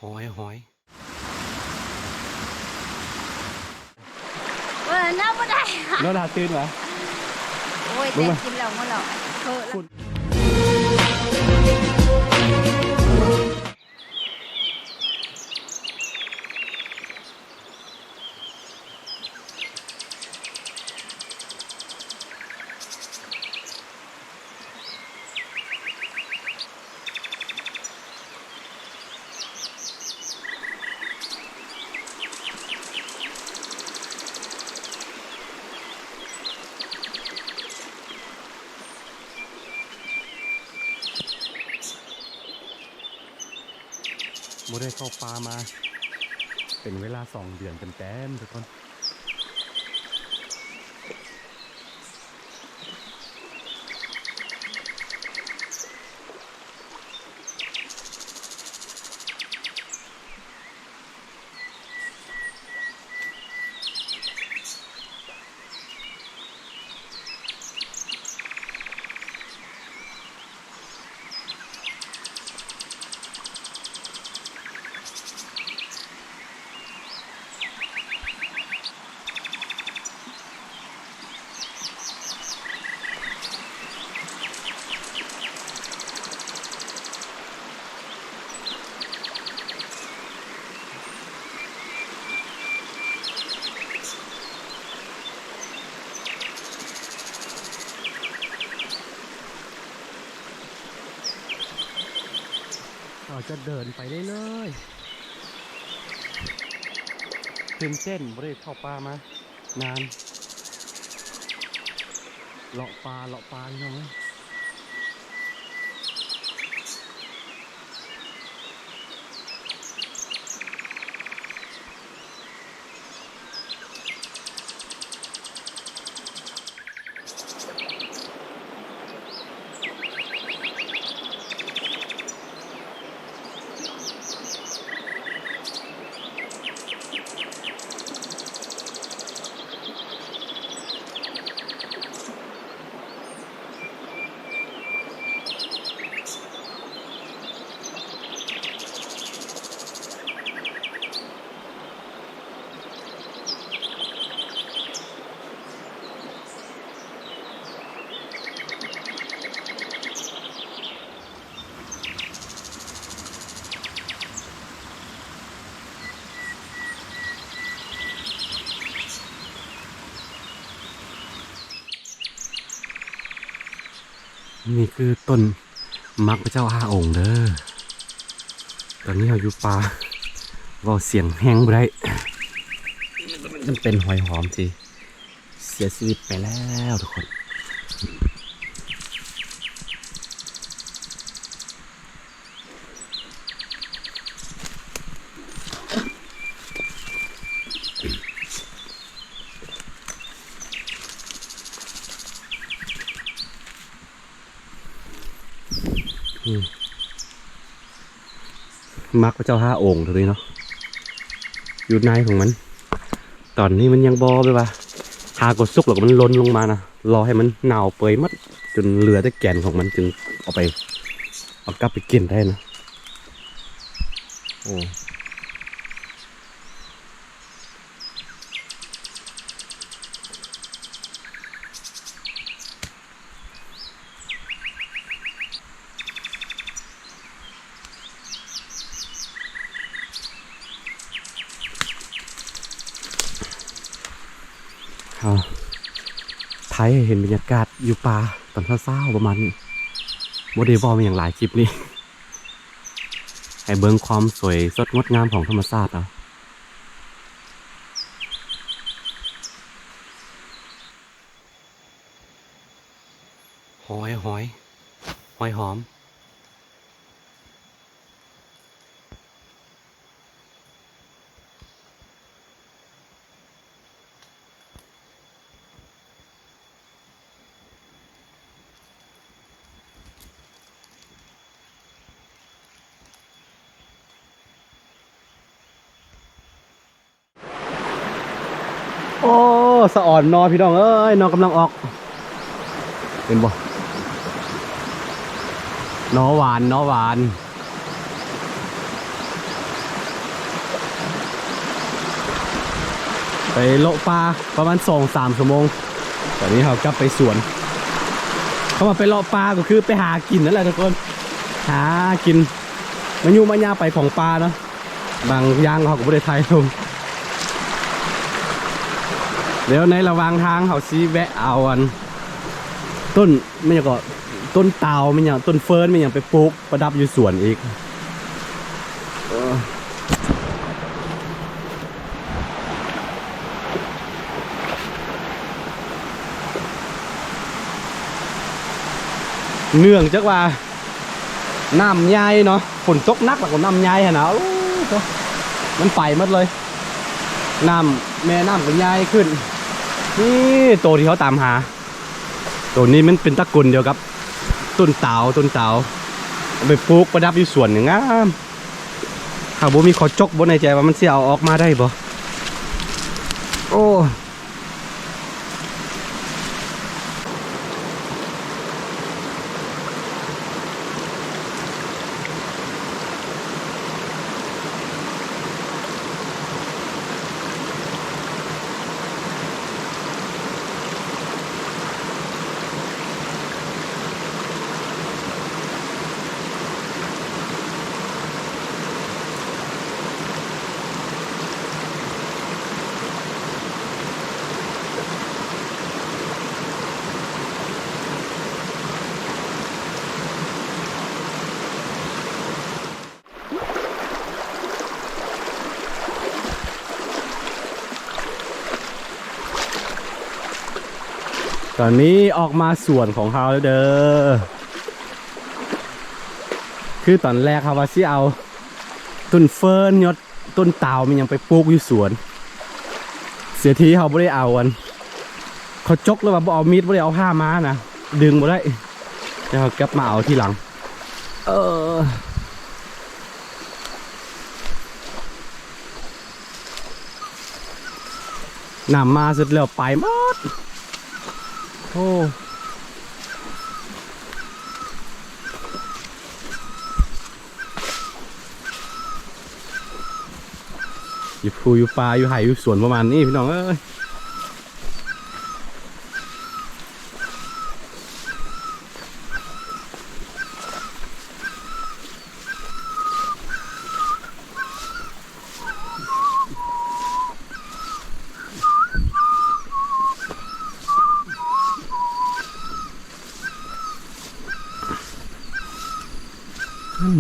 หอยน้าไม่ได้แล้วดาตื่นวะโอ้ยเต็มกินแล้วมั้งหรอเออโมได้เข้าป่ามาเป็นเวลา2 เดือนเต็มๆทุกคนเราจะเดินไปได้เลยตื่นเต้นไม่ได้เข้าป่ามานานเลาะป่าพี่น้องนี่คือต้นมักพระเจ้า5 องค์เด้อตอนนี้เราอยู่ป่าว่าเสียงแห้งไปได้มันเป็นหอยหอมที่เสียชีวิตไปแล้วทุกคนมักพระเจ้า5 องค์ตัวนี้เนาะอยู่ในของมันตอนนี้มันยังบอไปว่าหากดซุกแล้วก็มันล้นลงมานะรอให้มันหนาวเปื่อยมัดจนเหลือแต่แก่นของมันจึงเอากลับไปกินได้นะโอ้ไทยเห็นบรรยากาศอยู่ป่าตอนเช้าๆประมาณนี้โมเดลวอลมีอย่างหลายคลิปนี่ให้เบิ่งความสวยสดงดงามของธรรมชาติเอาหอยหอมโอ้สะอ่อนนอพี่น้องเอ้ยนอกำลังออกเป็นบ่นอหวาน ไปโละปลาประมาณ2-3 ชั่วโมงตอนนี้เรากลับไปสวนเขามาไปเลาะปลาก็คือไปหากินนั่นแหละทุกคนหากินมันอยู่มันยาไปของปลาเนาะบางอย่างเขาก็ไม่ได้ไทยลงเดี๋ยวในระหว่างทางเขาซีแวะเอาอันต้นไม่ใช่ก็ต้นเตาไม่อย่างต้นเฟิร์นไม่อย่างไปปลูกประดับอยู่สวนอีกเนื่องจากว่าน้ำใหญ่เนาะฝนตกหนักแล้วก็น้ำใหญ่ฮะนะมันไปหมดเลยน้ำแม่น้ำก็ใหญ่ขึ้นนี่ตัวที่เขาตามหาตัวนี้มันเป็นตะกุนเดียวกับต้นเตาเอาไปปลูกประดับอยู่สวนอย่างงามหากบ่มีขอจกบนในใจว่ามันเสียเอาออกมาได้บ่โอ้ตอนนี้ออกมาสวนของเขาแล้วเด้อคือตอนแรกเขาว่าสิเอาต้นเฟิร์นยศต้นเตามันยังไปปลูกอยู่สวนเสียทีเขาไม่ได้เอาอันเขาจกแล้วว่าบ่เอามีดไม่ได้เอาผ้ามานะดึงมาได้เดี๋ยวเขากลับมาเอาทีหลังน้ำมาเสร็จแล้วไปหมดโอ้อยู่ภูอยู่ปลาอยู่ไห่อยู่สวนประมาณนี้พี่น้องเอ้ย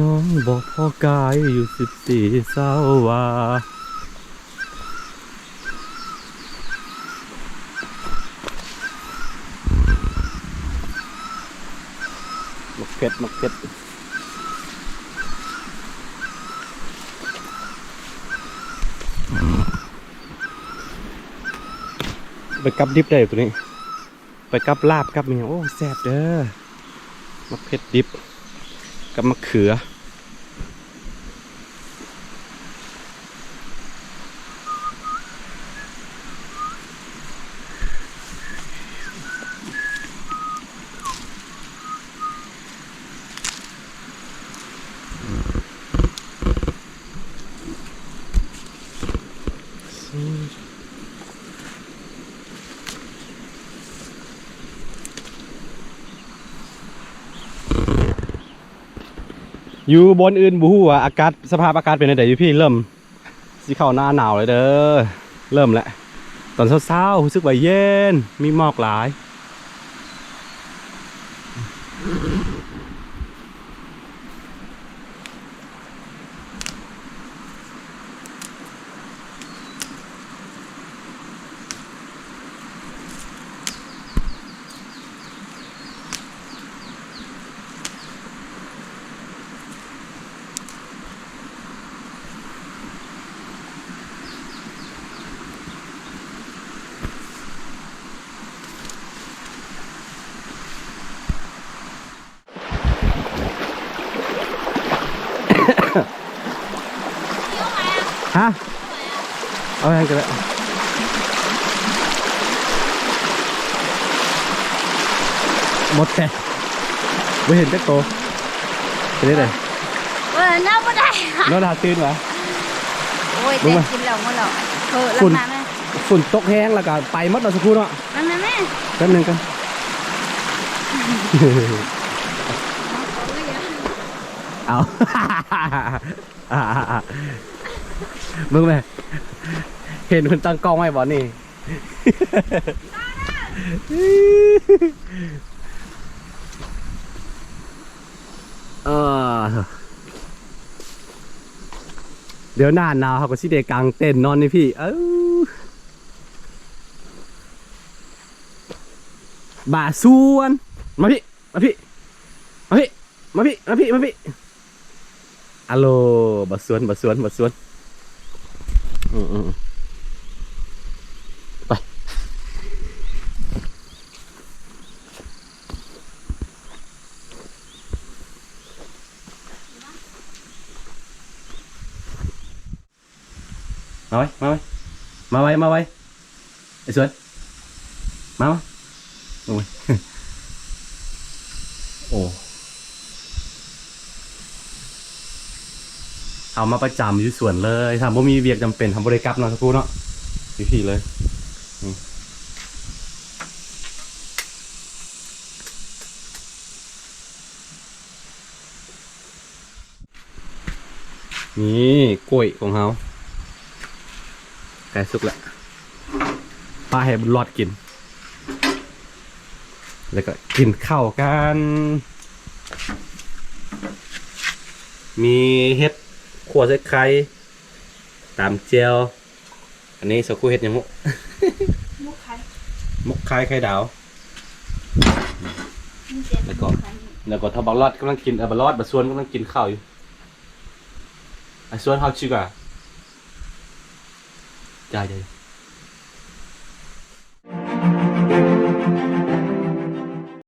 น้องบอกพ่อกายอยู่14เศร้าว่ามักเก็ดไปกับดิบได้ตัวนี้ไปกับลาบกับมันโอ้แซ่บเด้อมักเก็ดดิบกับมะเขืออยู่บนอื่นบูฮู้ว่าอากาศสภาพอากาศเป็นยังไงอยู่พี่เริ่มสิเข้าหน้าหนาวเลยเด้อเริ่มแล้วตอนเช้าๆรู้สึกว่าเย็นมีหมอกหลายฮะเอาไงกันเลยหมดแค่ไม่เห็นเจ๊โตเป็นยังไง น้าไม่ได้ น้องดาตื่นเหรอ โอ้ยเต็มกินแล้วหมดแล้วลำน้ำไหม ฝนตกแห้งแล้วก็ไปหมดเราสักครู่เนาะ นั่นนะแม่ แป๊บนึงกัน เอา มึงแม่เห็นคนตั้งกล้องไว้บ่นี่ เออเดี๋ยวหน้าหนาวเขาก็สิเดกลางเต้นนอนนี่พี่บ่าส่วนมาพี่มาพี่มาพี่มาพี่มาพี่มาพี่อัลโหลบ่าส่วนบ่าส่วนบ่าส่วนไปมาไว้มาไว้มาไว้มาไว้ไอ้ส่วนมาโอ้ย โอ้เอามาประจำอยู่สวนเลยทำบ่มีเวียกจำเป็นทำบริกรรมเนาะสักครู่เนาะพี่เลยนี่กล้วยของเขาใกล้สุกแล้วป้าให้บุญรอดกิน แล้วก็กินข้าวกัน มีเห็ดขั่วใส่ไข่ตามเจียว อันนี้สักครู่เห็ดยังมุก มุกไข่ มุกไข่ไข่ดาว แล้วก็ทบักรอดกำลังกินบักรอดบักส่วนกำลังกินข้าวอยู่ไอ้ส่วนเขาชื่อว่าจ่าย